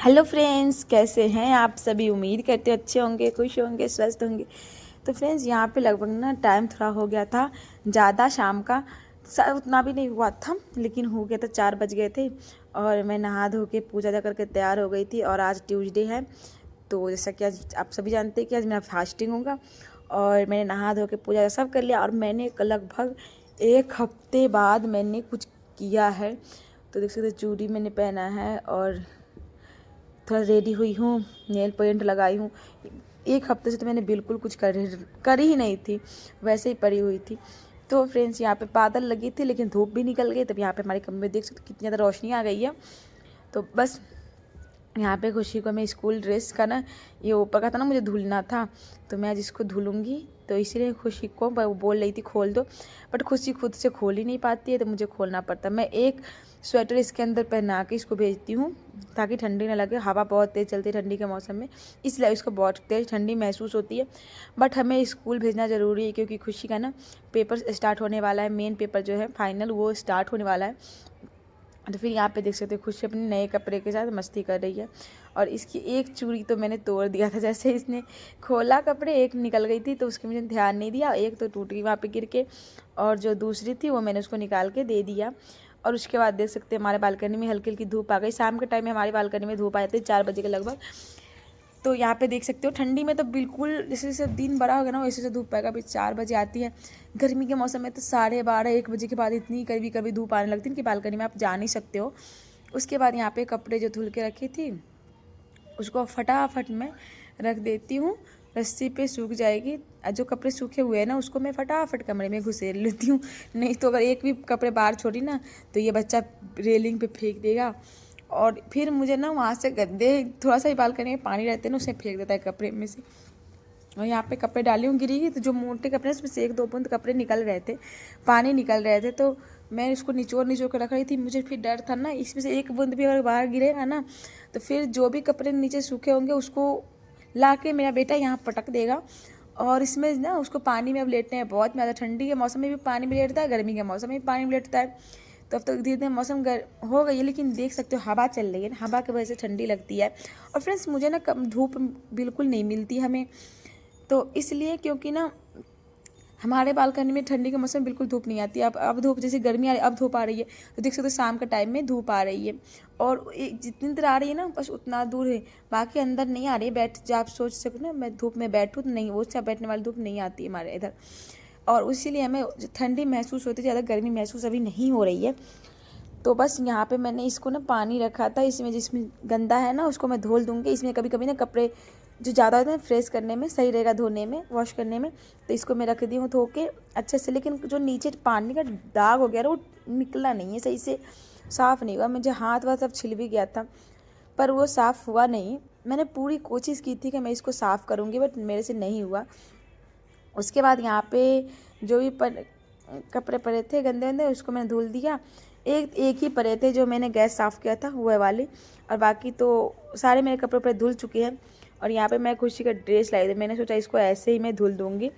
Hello friends, कैसे हैं आप सभी। उम्मीद करते अच्छे होंगे, खुश होंगे, स्वस्थ होंगे। तो फ्रेंड्स, यहाँ पे लगभग ना टाइम थोड़ा हो गया था ज़्यादा, शाम का उतना भी नहीं हुआ था, लेकिन हो गया था 4 बज गए थे। और मैं नहा धो के पूजा जा करके तैयार हो गई थी। और आज ट्यूसडे है, तो जैसा कि आज आप सभी जानते हैं कि आज मेरा फास्टिंग होगा। और मैंने नहा धो के पूजा सब कर लिया। और मैंने लगभग 1 हफ्ते बाद मैंने कुछ किया है। तो देख सकते चूड़ी मैंने पहना है और थोड़ा रेडी हुई हूँ, नेल पेंट लगाई हूँ। 1 हफ्ते से तो मैंने बिल्कुल कुछ करी ही नहीं थी, वैसे ही पड़ी हुई थी। तो फ्रेंड्स, यहाँ पे बादल लगी थी लेकिन धूप भी निकल गई। तब यहाँ पे हमारे कमरे में देख सकते कितनी ज़्यादा रोशनी आ गई है। तो बस यहाँ पे खुशी को मैं स्कूल ड्रेस का ना, ये ऊपर का था ना, मुझे धुलना था, तो मैं आज इसको धुलूँगी। तो इसीलिए खुशी को बोल रही थी खोल दो, बट खुशी खुद से खोल ही नहीं पाती है, तो मुझे खोलना पड़ता। मैं एक स्वेटर इसके अंदर पहना के इसको भेजती हूँ ताकि ठंडी ना लगे। हवा बहुत तेज़ चलती है ठंडी के मौसम में, इसलिए इसको बहुत तेज़ ठंडी महसूस होती है। बट हमें स्कूल भेजना ज़रूरी है क्योंकि खुशी का ना पेपर स्टार्ट होने वाला है। मेन पेपर जो है फाइनल, वो स्टार्ट होने वाला है। तो फिर यहाँ पे देख सकते हो खुशी अपने नए कपड़े के साथ मस्ती कर रही है। और इसकी एक चूड़ी तो मैंने तोड़ दिया था, जैसे इसने खोला कपड़े, एक निकल गई थी तो उसकी मुझे ध्यान नहीं दिया, एक तो टूट गई वहाँ पे गिर के, और जो दूसरी थी वो मैंने उसको निकाल के दे दिया। और उसके बाद देख सकते हैं हमारे बालकनी में हल्की हल्की धूप आ गई। शाम के टाइम में हमारी बालकनी में धूप आ जाती है 4 बजे के लगभग। तो यहाँ पे देख सकते हो ठंडी में तो बिल्कुल जैसे जैसे दिन बड़ा होगा ना वैसे से धूप पाएगा। अभी 4 बजे आती है। गर्मी के मौसम में तो 12:30 1 बजे के बाद इतनी कभी कभी धूप आने लगती है कि बालकनी में आप जा नहीं सकते हो। उसके बाद यहाँ पे कपड़े जो धुल के रखी थी उसको फटाफट मैं रख देती हूँ, रस्सी पे सूख जाएगी। जो कपड़े सूखे हुए हैं ना उसको मैं फटाफट कमरे में घुसेड़ लेती हूँ। नहीं तो अगर एक भी कपड़े बाहर छोड़ी ना तो ये बच्चा रेलिंग पे फेंक देगा। और फिर मुझे ना वहाँ से गंदे थोड़ा सा ही बालकनी में पानी रहते हैं ना, उसे फेंक देता है कपड़े में से। और यहाँ पे कपड़े डाली हूँ, गिरी तो जो मोटे कपड़े हैं उसमें से 1-2 बूंद कपड़े निकल रहे थे, पानी निकल रहे थे। तो मैं उसको निचोड़ निचोड़ कर रख रही थी। मुझे फिर डर था ना इसमें से 1 बूंद भी अगर बाहर गिरेगा ना तो फिर जो भी कपड़े नीचे सूखे होंगे उसको ला के मेरा बेटा यहाँ पटक देगा। और इसमें ना उसको पानी में अब लेटने हैं बहुत ज़्यादा। ठंडी के मौसम में भी पानी में लेटता है, गर्मी के मौसम में भी पानी में लेटता है। तो अब तक धीरे धीरे मौसम हो गई है, लेकिन देख सकते हो हवा चल रही है ना, हवा की वजह से ठंडी लगती है। और फ्रेंड्स, मुझे ना कम धूप बिल्कुल नहीं मिलती हमें, तो इसलिए क्योंकि ना हमारे बालकनी में ठंडी के मौसम में बिल्कुल धूप नहीं आती। अब धूप जैसे गर्मी आ रही, अब धूप आ रही है तो देख सकते हो शाम के टाइम में धूप आ रही है। और जितनी देर आ रही है ना बस उतना दूर है, बाकी अंदर नहीं आ रही है। बैठ जा आप सोच सको ना, मैं धूप में बैठूँ तो नहीं, वो अच्छा बैठने वाली धूप नहीं आती है हमारे इधर। और इसीलिए हमें ठंडी महसूस होती है, ज़्यादा गर्मी महसूस अभी नहीं हो रही है। तो बस यहाँ पे मैंने इसको ना पानी रखा था, इसमें जिसमें गंदा है ना उसको मैं धोल दूँगी। इसमें कभी कभी ना कपड़े जो ज़्यादा होते हैं फ्रेश करने में सही रहेगा, धोने में, वॉश करने में। तो इसको मैं रख दी हूँ धो के अच्छे से। लेकिन जो नीचे पानी का दाग हो गया ना वो निकला नहीं है सही से, साफ़ नहीं हुआ। मुझे हाथ वाथ सब छिल भी गया था पर वो साफ़ हुआ नहीं। मैंने पूरी कोशिश की थी कि मैं इसको साफ़ करूँगी बट मेरे से नहीं हुआ। उसके बाद यहाँ पे जो भी कपड़े पड़े थे गंदे गंदे उसको मैंने धुल दिया। एक ही पड़े थे जो मैंने गैस साफ़ किया था वो वाली, और बाकी तो सारे मेरे कपड़े पर धुल चुके हैं। और यहाँ पे मैं खुशी का ड्रेस लाई थी, मैंने सोचा इसको ऐसे ही मैं धुल दूँगी।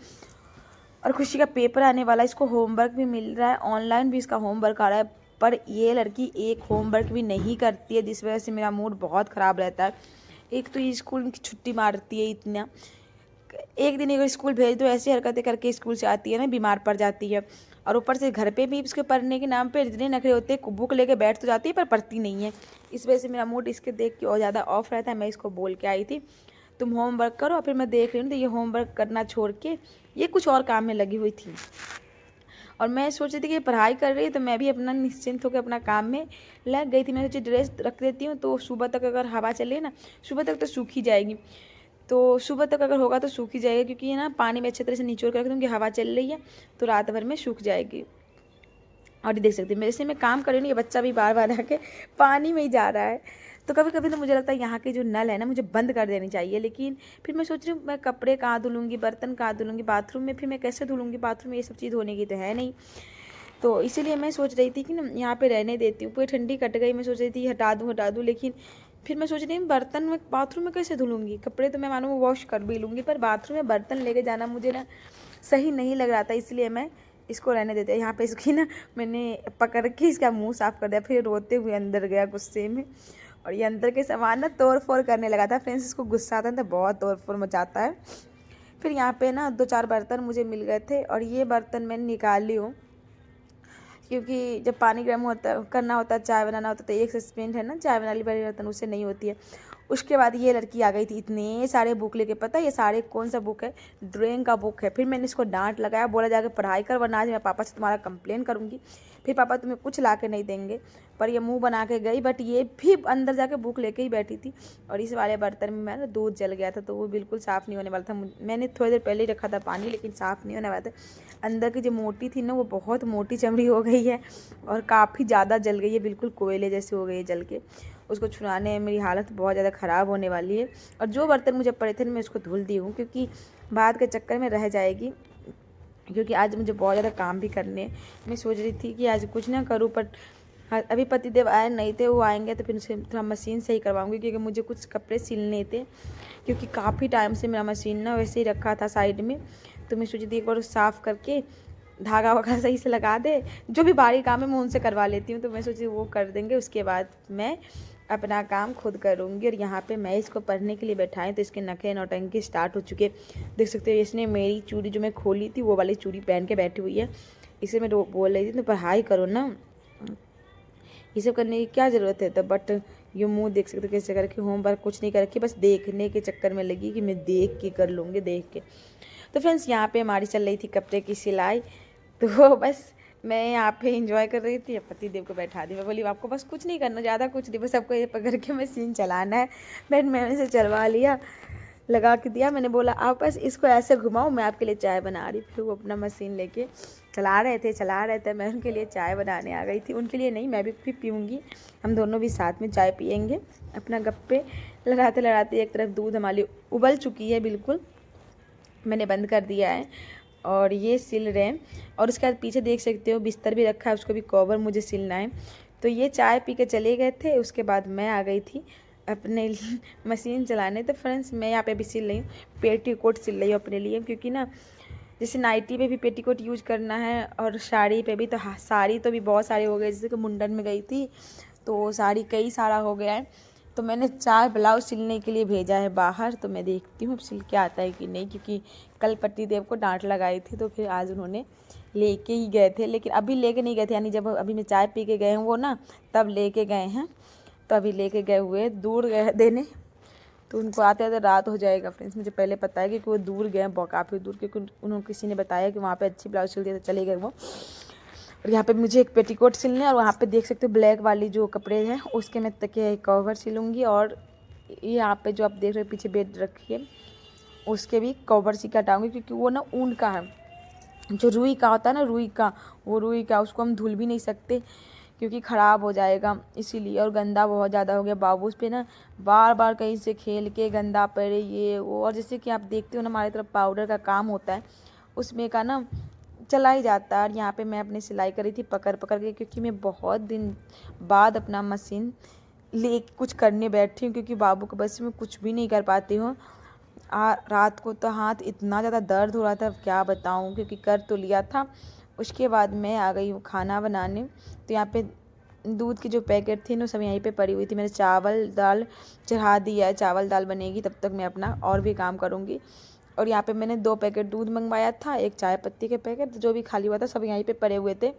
और खुशी का पेपर आने वाला है, इसको होमवर्क भी मिल रहा है, ऑनलाइन भी इसका होमवर्क आ रहा है। पर ये लड़की एक होमवर्क भी नहीं करती है, जिस वजह से मेरा मूड बहुत ख़राब रहता है। एक तो ये स्कूल की छुट्टी मारती है इतना, एक दिन अगर स्कूल भेज दो ऐसी हरकतें करके स्कूल से आती है ना, बीमार पड़ जाती है। और ऊपर से घर पे भी इसके पढ़ने के नाम पे इतने नखरे होते हैं, बुक लेके बैठ तो जाती है पर पढ़ती नहीं है। इस वजह से मेरा मूड इसके देख के और ज़्यादा ऑफ रहता है। मैं इसको बोल के आई थी तुम होमवर्क करो, और फिर मैं देख रही हूँ तो ये होमवर्क करना छोड़ के ये कुछ और काम में लगी हुई थी। और मैं सोच रही थी कि पढ़ाई कर रही है तो मैं भी अपना निश्चिंत होकर अपना काम में लग गई थी। मैं सोची ड्रेस रख देती हूँ तो सुबह तक अगर हवा चले ना, सुबह तक तो सूखी जाएगी। तो सुबह तक अगर होगा तो सूख ही जाएगा, क्योंकि ये ना पानी में अच्छी तरह से निचोड़ कर रख दूँगी, हवा चल रही है तो रात भर में सूख जाएगी। और ये देख सकते हैं मेरे से मैं काम कर रही हूँ, ये बच्चा भी बार बार आके पानी में ही जा रहा है। तो कभी कभी तो मुझे लगता है यहाँ के जो नल है ना मुझे बंद कर देनी चाहिए। लेकिन फिर मैं सोच रही हूँ मैं कपड़े कहाँ धुलूँगी, बर्तन कहाँ धुलूँगी, बाथरूम में फिर मैं कैसे धुलूँगी, बाथरूम में ये सब चीज़ होने की तो है नहीं। तो इसीलिए मैं सोच रही थी कि ना यहाँ पे रहने देती हूँ, पूरी ठंडी कट गई। मैं सोच रही थी हटा दूँ, लेकिन फिर मैं सोच रही हूँ बर्तन में बाथरूम में कैसे धुलूँगी। कपड़े तो मैं मानो वॉश कर भी लूँगी पर बाथरूम में बर्तन लेके जाना मुझे ना सही नहीं लग रहा था, इसलिए मैं इसको रहने देते। यहाँ पे इसकी ना मैंने पकड़ के इसका मुंह साफ़ कर दिया, फिर रोते हुए अंदर गया गुस्से में। और ये अंदर के सामान ना तोड़ फोड़ करने लगा था फ्रेंड्स। इसको गुस्सा आता है तो बहुत तोड़ फोड़ मचाता है। फिर यहाँ पे ना 2-4 बर्तन मुझे मिल गए थे और ये बर्तन मैंने निकाल ली हूँ, क्योंकि जब पानी गर्म होता करना होता है, चाय बनाना होता है, तो एक सस्पेंड है ना चाय बनाने वाली बर्तन, उससे नहीं होती है। उसके बाद ये लड़की आ गई थी इतने सारे बुक लेके। पता है ये सारे कौन सा बुक है? ड्राइंग का बुक है। फिर मैंने इसको डांट लगाया, बोला जाके पढ़ाई कर वरना आज मैं पापा से तुम्हारा कंप्लेन करूँगी, फिर पापा तुम्हें कुछ ला के नहीं देंगे। पर ये मुंह बना के गई, बट ये भी अंदर जाके बुक लेके ही बैठी थी। और इस वाले बर्तन में मैंने दूध जल गया था, तो वो बिल्कुल साफ़ नहीं होने वाला था। मैंने थोड़ी देर पहले ही रखा था पानी, लेकिन साफ़ नहीं होने वाला था। अंदर की जो मोटी थी ना, वो बहुत मोटी चमड़ी हो गई है और काफ़ी ज़्यादा जल गई है, बिल्कुल कोयले जैसे हो गई है जल के। उसको छुड़ाने में मेरी हालत बहुत ज़्यादा ख़राब होने वाली है। और जो बर्तन मुझे पड़े थे मैं उसको धुल दी हूँ, क्योंकि बाद के चक्कर में रह जाएगी, क्योंकि आज मुझे बहुत ज़्यादा काम भी करने हैं। मैं सोच रही थी कि आज कुछ ना करूँ, पर अभी पतिदेव आए नहीं थे, वो आएंगे तो फिर उनसे थोड़ा मशीन सही करवाऊँगी, क्योंकि मुझे कुछ कपड़े सिलने थे, क्योंकि काफ़ी टाइम से मेरा मशीन ना वैसे ही रखा था साइड में। तो मैं सोची थी एक बार साफ़ करके धागा वगैरह सही से लगा दे, जो भी बारीक काम है मैं उनसे करवा लेती हूँ। तो मैं सोची वो कर देंगे, उसके बाद मैं अपना काम खुद करूँगी। और यहाँ पे मैं इसको पढ़ने के लिए बैठाएँ तो इसके नखरे नौटंकी स्टार्ट हो चुके। देख सकते हो इसने मेरी चूड़ी जो मैं खोली थी वो वाली चूड़ी पहन के बैठी हुई है। इसे मैं बोल रही थी तो पढ़ाई करो ना, ये सब करने की क्या ज़रूरत है? तो बट ये मुंह देख सकते हो कैसे करके, होमवर्क कुछ नहीं कर रखी, बस देखने के चक्कर में लगी कि मैं देख के कर लूँगी, देख के। तो फ्रेंड्स यहाँ पे हमारी चल रही थी कपड़े की सिलाई, तो बस मैं यहाँ पे इंजॉय कर रही थी। पतिदेव को बैठा दी, मैं बोली आपको बस कुछ नहीं करना, ज़्यादा कुछ नहीं, बस आपको ये पकड़ के मशीन चलाना है। मैंने से चलवा लिया, लगा के दिया। मैंने बोला आप बस इसको ऐसे घुमाओ, मैं आपके लिए चाय बना रही। फिर वो अपना मशीन लेके चला रहे थे, मैं उनके लिए चाय बनाने आ गई थी। उनके लिए नहीं, मैं भी पीऊँगी, हम दोनों भी साथ में चाय पियेंगे। अपना गप्पे लड़ाते लड़ाते एक तरफ दूध हमारी उबल चुकी है बिल्कुल, मैंने बंद कर दिया है और ये सिल रहे हैं। और उसके बाद पीछे देख सकते हो बिस्तर भी रखा है, उसको भी कवर मुझे सिलना है। तो ये चाय पी के चले गए थे, उसके बाद मैं आ गई थी अपने मशीन चलाने। तो फ्रेंड्स मैं यहाँ पे भी सिल रही हूँ, पेटीकोट सिल रही हूँ अपने लिए, क्योंकि ना जैसे नाइटी पे भी पेटीकोट यूज करना है और साड़ी पे भी। तो हाँ, साड़ी तो भी बहुत सारी हो गई, जैसे कि मुंडन में गई थी तो साड़ी कई सारा हो गया है। तो मैंने 4 ब्लाउज सिलने के लिए भेजा है बाहर, तो मैं देखती हूँ अब सिल के आता है कि नहीं, क्योंकि कल पतिदेव को डांट लगाई थी तो फिर आज उन्होंने लेके ही गए थे। लेकिन अभी लेके नहीं गए थे, यानी जब अभी मैं चाय पी के गए हैं वो ना, तब लेके गए हैं। तो अभी लेके गए हुए दूर गए देने, तो उनको आते आते रात हो जाएगा फ्रेंड्स। मुझे पहले पता है कि वो दूर गए हैं, काफ़ी दूर, क्योंकि उन्होंने किसी ने बताया कि वहाँ पे अच्छी ब्लाउज सिलती है, तो चले गए वो। और यहाँ पे मुझे एक पेटीकोट सिलना है, और वहाँ पे देख सकते हो ब्लैक वाली जो कपड़े हैं उसके मैं तकिया कवर सिलूँगी। और ये यहाँ पे जो आप देख रहे हो पीछे बेड रखी है, उसके भी कवर सी हटाऊँगी, क्योंकि वो ना ऊन का है, जो रुई का होता है ना, रुई का, वो रुई का, उसको हम धुल भी नहीं सकते क्योंकि ख़राब हो जाएगा इसीलिए। और गंदा बहुत ज़्यादा हो गया, बाबू उस पर ना बार बार कहीं से खेल के गंदा पड़े ये वो। और जैसे कि आप देखते हो ना हमारी तरफ पाउडर का काम होता है, उसमें का ना चला ही जाता है। और यहाँ पे मैं अपनी सिलाई करी थी पकड़ पकड़ के, क्योंकि मैं बहुत दिन बाद अपना मशीन ले कुछ करने बैठी हूँ, क्योंकि बाबू के बस में कुछ भी नहीं कर पाती हूँ। रात को तो हाथ इतना ज़्यादा दर्द हो रहा था क्या बताऊँ, क्योंकि कर तो लिया था। उसके बाद मैं आ गई हूँ खाना बनाने। तो यहाँ पे दूध की जो पैकेट थी ना सब यहीं पे पड़ी हुई थी, मैंने चावल दाल चढ़ा दिया है, चावल दाल बनेगी तब तक मैं अपना और भी काम करूँगी। और यहाँ पे मैंने 2 पैकेट दूध मंगवाया था, एक चाय पत्ती के पैकेट, जो भी खाली हुआ था सब यहीं पे पड़े हुए थे।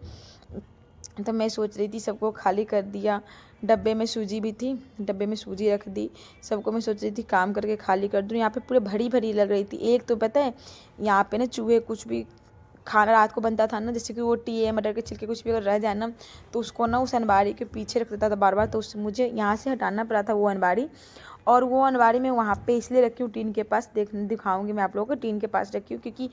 तो मैं सोच रही थी सबको खाली कर दिया, डब्बे में सूजी भी थी, डब्बे में सूजी रख दी सबको। मैं सोच रही थी काम करके खाली कर दूँ। यहाँ पे पूरे भरी भरी लग रही थी। एक तो पता है यहाँ पे ना चूहे, कुछ भी खाना रात को बनता था ना, जैसे कि वो टी मटर के छिलके कुछ भी अगर रह जाए ना, तो उसको ना उस अनबारी के पीछे रख देता था बार बार। तो उससे मुझे यहाँ से हटाना पड़ा था वो अनबारी। और वो अनबारी मैं वहाँ पे इसलिए रखी हूँ टीन के पास, दिखाऊंगी मैं आप लोगों को। टीन के पास रखी हूँ क्योंकि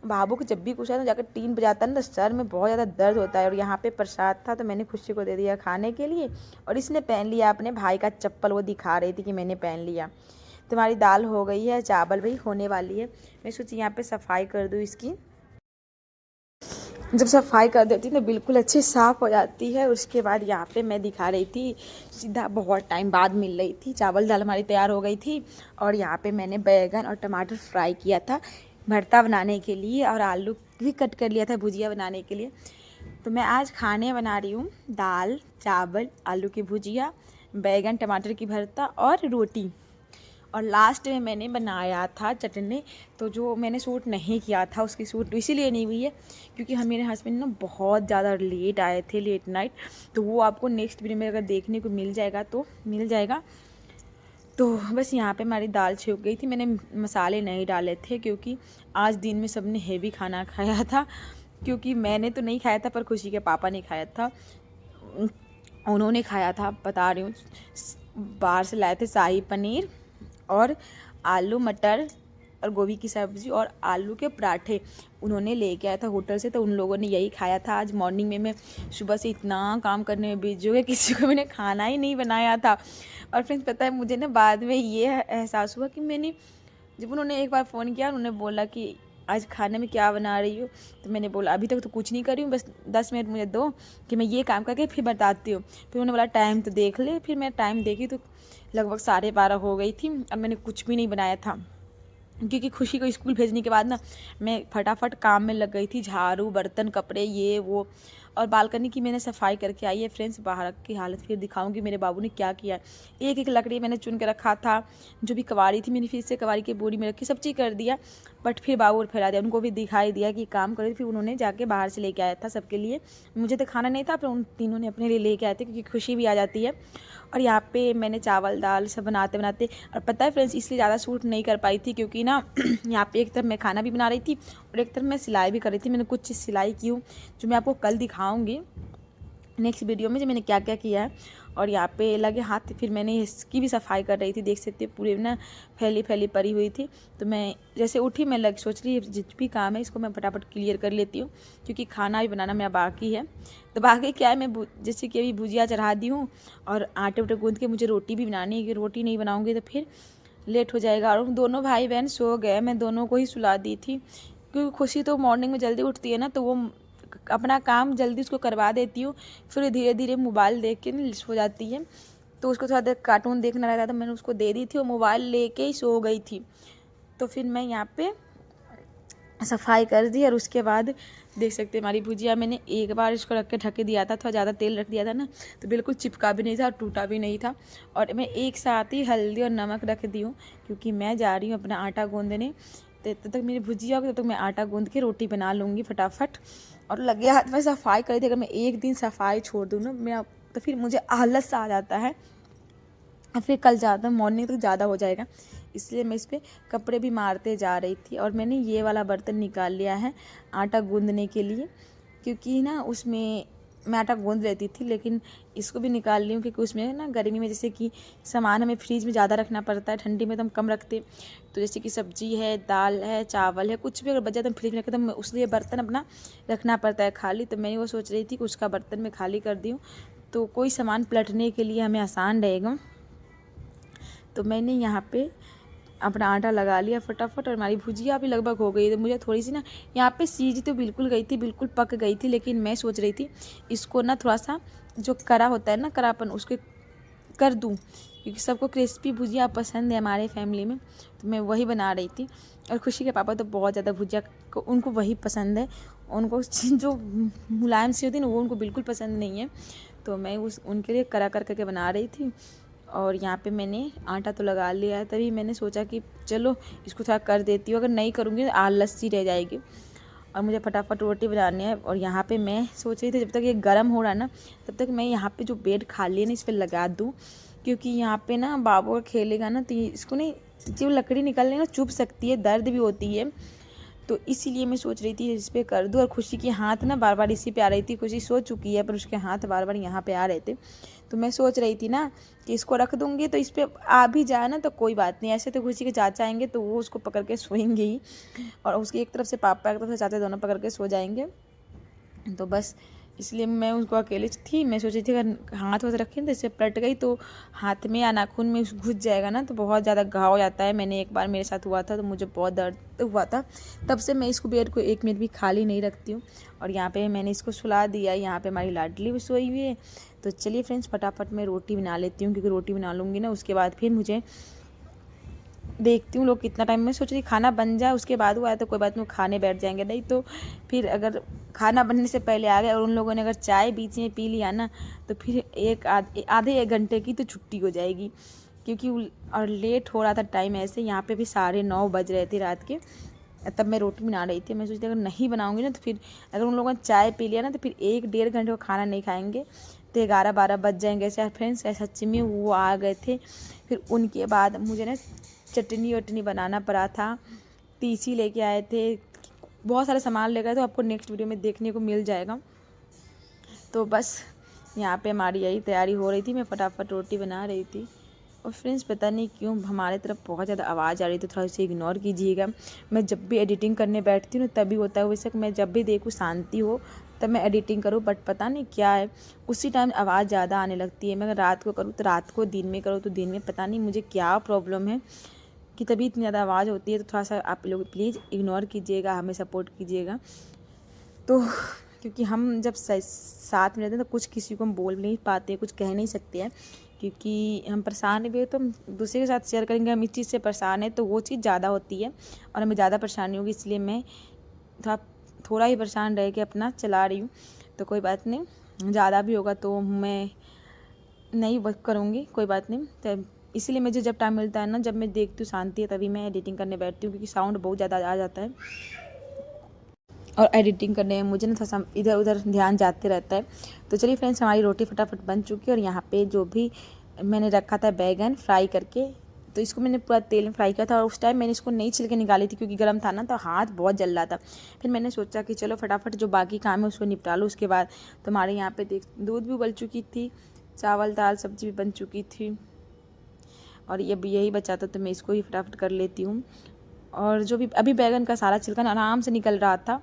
बाबू को जब भी कुछ है तो जाकर टीन बजाता है ना, तो सर में बहुत ज़्यादा दर्द होता है। और यहाँ पे प्रसाद था तो मैंने खुशी को दे दिया खाने के लिए। और इसने पहन लिया अपने भाई का चप्पल, वो दिखा रही थी कि मैंने पहन लिया। तुम्हारी दाल हो गई है, चावल भी होने वाली है। मैं सोची यहाँ पे सफाई कर दूँ इसकी। जब सफाई कर देती तो बिल्कुल अच्छी साफ़ हो जाती है। उसके बाद यहाँ पे मैं दिखा रही थी, सीधा बहुत टाइम बाद मिल रही थी। चावल दाल हमारी तैयार हो गई थी और यहाँ पे मैंने बैगन और टमाटर फ्राई किया था भरता बनाने के लिए, और आलू भी कट कर लिया था भुजिया बनाने के लिए। तो मैं आज खाने बना रही हूँ दाल चावल आलू की भुजिया, बैगन टमाटर की भरता और रोटी। और लास्ट में मैंने बनाया था चटनी। तो जो मैंने शूट नहीं किया था उसकी शूट इसीलिए नहीं हुई है क्योंकि हम मेरे हस्बैंड ना बहुत ज़्यादा लेट आए थे, लेट नाइट। तो वो आपको नेक्स्ट वीडियो में अगर देखने को मिल जाएगा तो मिल जाएगा। तो बस यहाँ पे हमारी दाल छिप गई थी। मैंने मसाले नहीं डाले थे क्योंकि आज दिन में सबने हेवी खाना खाया था, क्योंकि मैंने तो नहीं खाया था पर खुशी के पापा ने खाया था। उन्होंने खाया था, बता रही हूँ, बाहर से लाए थे शाही पनीर और आलू मटर और गोभी की सब्ज़ी और आलू के पराठे उन्होंने लेके आया था होटल से। तो उन लोगों ने यही खाया था। आज मॉर्निंग में मैं सुबह से इतना काम करने में बिजी हो गई, किसी को मैंने खाना ही नहीं बनाया था। और फ्रेंड्स पता है मुझे ना बाद में ये एहसास हुआ कि मैंने, जब उन्होंने एक बार फ़ोन किया उन्होंने बोला कि आज खाने में क्या बना रही हो, तो मैंने बोला अभी तक तो कुछ नहीं कर रही हूँ, बस 10 मिनट मुझे दो कि मैं ये काम करके फिर बताती हूँ। फिर उन्होंने बोला टाइम तो देख ले। फिर मैं टाइम देखी तो लगभग 12:30 हो गई थी और मैंने कुछ भी नहीं बनाया था क्योंकि खुशी को स्कूल भेजने के बाद ना मैं फटाफट काम में लग गई थी, झाड़ू बर्तन कपड़े ये वो। और बालकनी की मैंने सफाई करके आई है फ्रेंड्स। बाहर की हालत फिर दिखाऊंगी मेरे बाबू ने क्या किया। एक एक लकड़ी मैंने चुन के रखा था, जो भी कवारी थी मैंने फिर से कवारी की बोरी में रखी, सब चीज़ कर दिया। बट फिर बाबू और फैला दिया, उनको भी दिखाई दिया कि काम करे। फिर उन्होंने जाके बाहर से लेके आया था सबके लिए, मुझे तो खाना नहीं था, पर उन तीनों ने अपने लिए लेके आए थे क्योंकि खुशी भी आ जाती है। और यहाँ पे मैंने चावल दाल सब बनाते बनाते, और पता है फ्रेंड्स इसलिए ज़्यादा शूट नहीं कर पाई थी क्योंकि ना यहाँ पे एक तरफ मैं खाना भी बना रही थी और एक तरफ मैं सिलाई भी कर रही थी। मैंने कुछ चीज़ सिलाई की हूँ जो मैं आपको कल दिखाऊंगी नेक्स्ट वीडियो में, जो मैंने क्या क्या किया है। और यहाँ पे लगे हाथ, फिर मैंने इसकी भी सफाई कर रही थी, देख सकते हो पूरे ना फैली फैली पड़ी हुई थी। तो मैं जैसे उठी मैं सोच रही जित भी काम है इसको मैं फटाफट क्लियर कर लेती हूँ क्योंकि खाना भी बनाना मेरा बाकी है। तो बाकी क्या है, मैं जैसे कि अभी भुजिया चढ़ा दी हूँ और आटे उटे गूँध के मुझे रोटी भी बनानी है, कि रोटी नहीं बनाऊँगी तो फिर लेट हो जाएगा। और दोनों भाई बहन सो गए, मैं दोनों को ही सुला दी थी क्योंकि खुशी तो मॉर्निंग में जल्दी उठती है ना, तो वो अपना काम जल्दी उसको करवा देती हूँ, फिर धीरे धीरे मोबाइल देख के सो जाती है। तो उसको थोड़ा देर कार्टून देखना रहता था, मैंने उसको दे दी थी और मोबाइल लेके ही सो गई थी। तो फिर मैं यहाँ पे सफाई कर दी और उसके बाद देख सकते हैं हमारी भुजिया, मैंने एक बार इसको रख के ढक दिया था, थोड़ा ज़्यादा तेल रख दिया था ना, तो बिल्कुल चिपका भी नहीं था और टूटा भी नहीं था। और मैं एक साथ ही हल्दी और नमक रख दी हूँ क्योंकि मैं जा रही हूँ अपना आटा गूँधने। तो तब तक मेरी भुजिया होगी, तब तक मैं आटा गूँध के रोटी बना लूँगी फटाफट। और लगे हाथ में सफाई करी थी, अगर मैं एक दिन सफाई छोड़ दूँ ना मेरा, तो फिर मुझे आलस आ जाता है और फिर कल ज़्यादा मॉर्निंग तक ज़्यादा हो जाएगा, इसलिए मैं इस पर कपड़े भी मारते जा रही थी। और मैंने ये वाला बर्तन निकाल लिया है आटा गूँधने के लिए, क्योंकि ना उसमें मैं आटा गूँध लेती थी, लेकिन इसको भी निकाल ली हूँ क्योंकि उसमें ना गर्मी में जैसे कि सामान हमें फ्रीज में ज़्यादा रखना पड़ता है, ठंडी में तो हम कम रखते। तो जैसे कि सब्जी है, दाल है, चावल है, कुछ भी अगर बचा तो हम फ्रिज में रखते, तो उसलिए बर्तन अपना रखना पड़ता है खाली। तो मैं वो सोच रही थी कि उसका बर्तन मैं खाली कर दी हूँ तो कोई सामान पलटने के लिए हमें आसान रहेगा। तो मैंने यहाँ पे अपना आटा लगा लिया फटाफट और हमारी भुजिया भी लगभग हो गई। तो मुझे थोड़ी सी ना यहाँ पे सीज तो बिल्कुल गई थी, बिल्कुल पक गई थी, लेकिन मैं सोच रही थी इसको ना थोड़ा सा जो करा होता है ना, करापन, उसके कर दूँ क्योंकि सबको क्रिस्पी भुजिया पसंद है हमारे फैमिली में। तो मैं वही बना रही थी। और खुशी के पापा तो बहुत ज़्यादा भुजिया को उनको वही पसंद है, उनको जो मुलायम सी होती है ना वो उनको बिल्कुल पसंद नहीं है। तो मैं उनके लिए करा करके बना रही थी। और यहाँ पे मैंने आटा तो लगा लिया है, तभी मैंने सोचा कि चलो इसको थोड़ा कर देती हूँ, अगर नहीं करूँगी तो आलस सी रह जाएगी। और मुझे फटाफट रोटी बनानी है। और यहाँ पे मैं सोच रही थी जब तक ये गर्म हो रहा है ना, तब तक मैं यहाँ पे जो बेड खाली है ना इस पर लगा दूँ, क्योंकि यहाँ पे ना बाबू खेलेगा ना तो इसको नहीं, जो लकड़ी निकलने ना चुभ सकती है, दर्द भी होती है। तो इसीलिए मैं सोच रही थी इस पर कर दूँ। और खुशी के हाथ ना बार बार इसी पे आ रही थी, खुशी सो चुकी है पर उसके हाथ बार बार यहाँ पे आ रहे थे। तो मैं सोच रही थी ना कि इसको रख दूँगी तो इस पर आ भी जाए ना तो कोई बात नहीं, ऐसे तो खुशी के चाचा आएंगे तो वो उसको पकड़ के सोएंगे ही, और उसकी एक तरफ से पापा एक तरफ से चाचा दोनों पकड़ के सो जाएंगे। तो बस इसलिए मैं उसको अकेले थी, मैं सोची थी अगर हाथ वैसे रखें तो इससे पलट गई तो हाथ में या नाखून में घुस जाएगा ना तो बहुत ज़्यादा घाव हो जाता है। मैंने एक बार मेरे साथ हुआ था तो मुझे बहुत दर्द हुआ था, तब से मैं इसको बेड को 1 मिनट भी खाली नहीं रखती हूँ। और यहाँ पे मैंने इसको सुला दिया, यहाँ पे हमारी लाडली भी सोई हुई है। तो चलिए फ्रेंड्स फटाफट मैं रोटी बना लेती हूँ, क्योंकि रोटी बना लूँगी ना उसके बाद फिर मुझे देखती हूँ लोग कितना टाइम, मैं सोच रही खाना बन जाए उसके बाद वो आए तो कोई बात नहीं, खाने बैठ जाएंगे। नहीं तो फिर अगर खाना बनने से पहले आ गए और उन लोगों ने अगर चाय बीच में पी लिया ना, तो फिर आधे 1 घंटे की तो छुट्टी हो जाएगी, क्योंकि और लेट हो रहा था टाइम। ऐसे यहाँ पे भी 9:30 बज रहे थे रात के, तब मैं रोटी बना रही थी। मैं सोचती अगर नहीं बनाऊंगी ना तो फिर अगर उन लोगों ने चाय पी लिया ना तो फिर 1-1.5 घंटे को खाना नहीं खाएंगे, तो 11-12 बज जाएंगे। ऐसे फ्रेंड्स सच्ची में वो आ गए थे। फिर उनके बाद मुझे ना चटनी वटनी बनाना पड़ा था, तीसी लेके आए थे, बहुत सारे सामान लेकर आए, तो आपको नेक्स्ट वीडियो में देखने को मिल जाएगा। तो बस यहाँ पे हमारी यही तैयारी हो रही थी, मैं फटाफट रोटी बना रही थी। और फ्रेंड्स पता नहीं क्यों हमारे तरफ बहुत ज़्यादा आवाज़ आ रही, तो थोड़ा उसे इग्नोर कीजिएगा। मैं जब भी एडिटिंग करने बैठती हूँ ना तभी होता है, वैसे मैं जब भी देखूँ शांति हो तब मैं एडिटिंग करूँ, बट पता नहीं क्या है उसी टाइम आवाज़ ज़्यादा आने लगती है। मैं अगर रात को करूँ तो रात को, दिन में करूँ तो दिन में, पता नहीं मुझे क्या प्रॉब्लम है कि तभी इतनी ज़्यादा आवाज़ होती है। तो थोड़ा सा आप लोग प्लीज़ इग्नोर कीजिएगा, हमें सपोर्ट कीजिएगा। तो क्योंकि हम जब साथ में रहते हैं तो कुछ किसी को हम बोल नहीं पाते, कुछ कह नहीं सकते हैं, क्योंकि हम परेशान भी हो तो हम दूसरे के साथ शेयर करेंगे। हम इस चीज़ से परेशान है तो वो चीज़ ज़्यादा होती है और हमें ज़्यादा परेशानी होगी, इसलिए मैं थोड़ा ही परेशान रह के अपना चला रही हूँ। तो कोई बात नहीं, ज़्यादा भी होगा तो मैं नहीं वर्क करूँगी, कोई बात नहीं। तो इसीलिए मुझे जब टाइम मिलता है ना, जब मैं देखती हूँ शांति है, तभी मैं एडिटिंग करने बैठती हूँ, क्योंकि साउंड बहुत ज़्यादा आ जाता है और एडिटिंग करने में मुझे ना थोड़ा सा इधर उधर ध्यान जाते रहता है। तो चलिए फ्रेंड्स, हमारी रोटी फटाफट बन चुकी है और यहाँ पे जो भी मैंने रखा था बैगन फ्राई करके, तो इसको मैंने पूरा तेल में फ्राई किया था। और उस टाइम मैंने इसको नहीं छिल के निकाली थी क्योंकि गर्म था ना, तो हाथ बहुत जल रहा था। फिर मैंने सोचा कि चलो फटाफट जो बाकी काम है उसको निपटा लो। उसके बाद तो हमारे यहाँ पे दूध भी उबल चुकी थी, चावल दाल सब्जी भी बन चुकी थी, और ये भी यही बचा था तो मैं इसको ही फटाफट कर लेती हूँ। और जो भी अभी बैगन का सारा छिलका आराम से निकल रहा था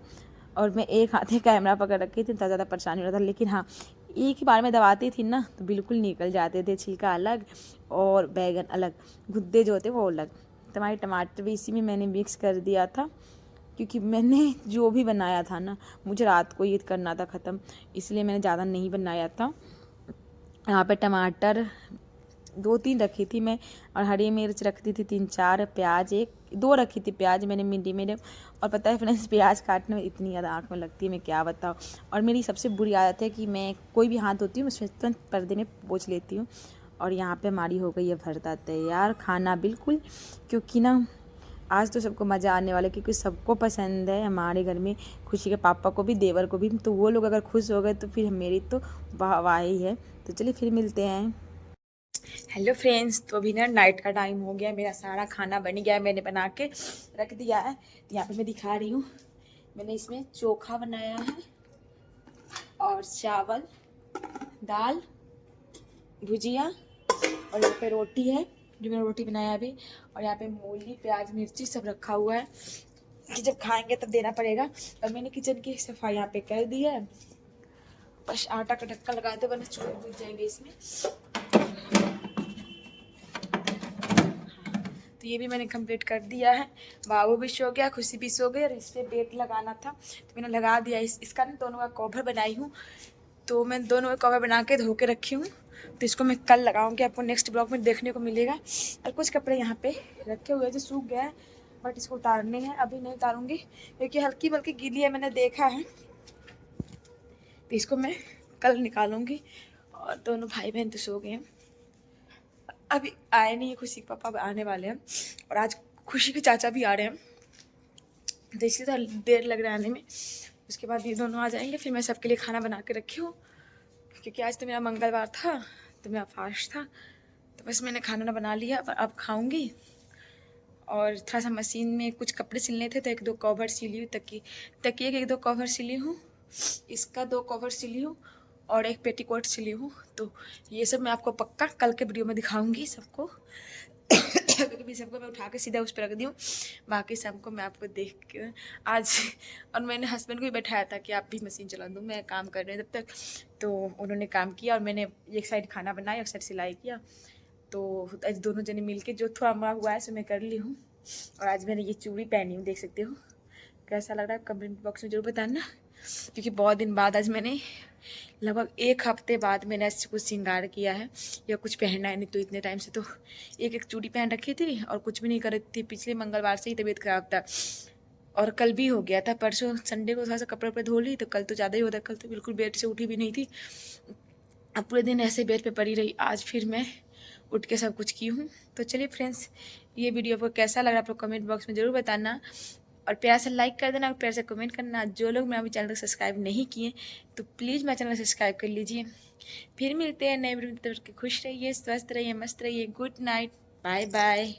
और मैं एक हाथ में कैमरा पकड़ रखी थी, इतना ज़्यादा परेशानी हो रहा था। लेकिन हाँ, एक ही बार में दबाती थी ना तो बिल्कुल निकल जाते थे, छिलका अलग और बैगन अलग, गुद्दे जो होते वो अलग। हमारे टमाटर भी इसी में मैंने मिक्स कर दिया था, क्योंकि मैंने जो भी बनाया था ना मुझे रात को ये करना था ख़त्म, इसलिए मैंने ज़्यादा नहीं बनाया था। यहाँ पे टमाटर 2-3 रखी थी मैं, और हरी मिर्च रखती थी 3-4, प्याज 1-2 रखी थी प्याज मैंने मीडियम। और पता है फ्रेंड्स, प्याज काटने में इतनी ज़्यादा आँख में लगती है, मैं क्या बताऊँ। और मेरी सबसे बुरी आदत है कि मैं कोई भी हाथ धोती हूँ मैं तुरंत पर्दे में पोंछ लेती हूँ। और यहाँ पे हमारी हो गई है भरता तैयार, खाना बिल्कुल, क्योंकि ना आज तो सबको मज़ा आने वाला है, क्योंकि सबको पसंद है हमारे घर में, खुशी के पापा को भी, देवर को भी। तो वो लोग अगर खुश हो गए तो फिर मेरी तो वाह वाह ही है। तो चलिए फिर मिलते हैं। हेलो फ्रेंड्स, तो अभी ना नाइट का टाइम हो गया, मेरा सारा खाना बन गया है, मैंने बना के रख दिया है। तो यहाँ पे मैं दिखा रही हूँ, मैंने इसमें चोखा बनाया है और चावल, दाल, भुजिया, और यहाँ पे रोटी है जो मैंने रोटी बनाया अभी। और यहाँ पे मूली प्याज मिर्ची सब रखा हुआ है कि जब खाएंगे तब देना पड़ेगा। और मैंने किचन की सफाई यहाँ पे कर दी है, बस आटा का ढक्कन लगा दो वरना चूहे घुस जाएंगे इसमें। तो ये भी मैंने कंप्लीट कर दिया है। बाबू भी सो गया, खुशी भी सो गई, और इस पर बेट लगाना था तो मैंने लगा दिया। इसका ना दोनों का कवर बनाई हूँ, तो मैं दोनों का कवर बना के धो के रखी हूँ। तो इसको मैं कल लगाऊंगी, आपको नेक्स्ट ब्लॉग में देखने को मिलेगा। और कुछ कपड़े यहाँ पे रखे हुए जो सूख गए हैं, बट इसको उतारने हैं, अभी नहीं उतारूंगी क्योंकि हल्की बल्कि गीली है, मैंने देखा है। तो इसको मैं कल निकालूंगी। और दोनों भाई बहन तो सो गए हैं, अभी आए नहीं है, खुशी के पापा आने वाले हैं और आज खुशी के चाचा भी आ रहे हैं, तो इसलिए तो देर लग रहा है आने में। उसके बाद ये दोनों आ जाएंगे, फिर मैं सबके लिए खाना बना के रखी हूँ, क्योंकि आज तो मेरा मंगलवार था तो मेरा फास्ट था। तो बस मैंने खाना बना लिया, अब खाऊंगी। और थोड़ा सा मशीन में कुछ कपड़े सिलने थे तो 1-2 कवर सिली हूँ, तकिए के 1-2 कवर सिली हूँ, इसका 2 कवर सिली हूँ और एक पेटीकोट सिली हूँ। तो ये सब मैं आपको पक्का कल के वीडियो में दिखाऊंगी सबको क्योंकि सबको मैं उठा के सीधा उस पर रख दी हूँ, बाकी सबको मैं आपको देख के आज। और मैंने हस्बैंड को भी बैठाया था कि आप भी मशीन चला दो, मैं काम कर रही हूँ तब तक। तो उन्होंने काम किया और मैंने एक साइड खाना बनाया, एक साइड सिलाई किया। तो आज दोनों जने मिलके जो थोड़ा हमारा हुआ है सो मैं कर ली हूँ। और आज मैंने ये चूड़ी पहनी हूँ, देख सकते हो कैसा लग रहा है, कमेंट बॉक्स में जरूर बताना। क्योंकि बहुत दिन बाद आज मैंने लगभग 1 हफ्ते बाद मैंने ऐसे कुछ श्रृंगार किया है या कुछ पहना है। नहीं तो इतने टाइम से तो एक चूड़ी पहन रखी थी और कुछ भी नहीं कर रही थी। पिछले मंगलवार से ही तबीयत खराब था और कल भी हो गया था। परसों संडे को थोड़ा सा कपड़े वपड़े धो ली तो कल तो ज़्यादा ही होता है। कल तो बिल्कुल बेड से उठी भी नहीं थी। अब पूरे दिन ऐसे बेड पे पड़ी रही। आज फिर मैं उठ के सब कुछ की हूँ। तो चलिए फ्रेंड्स, ये वीडियो आपको कैसा लगा आप लोग कमेंट बॉक्स में ज़रूर बताना और प्यार से लाइक कर देना और प्यार से कमेंट करना। जो लोग मेरा चैनल को सब्सक्राइब नहीं किए तो प्लीज़ मेरा चैनल सब्सक्राइब कर लीजिए। फिर मिलते हैं नए वीडियो में। तब तक खुश रहिए, स्वस्थ रहिए, मस्त रहिए। Good night, bye bye.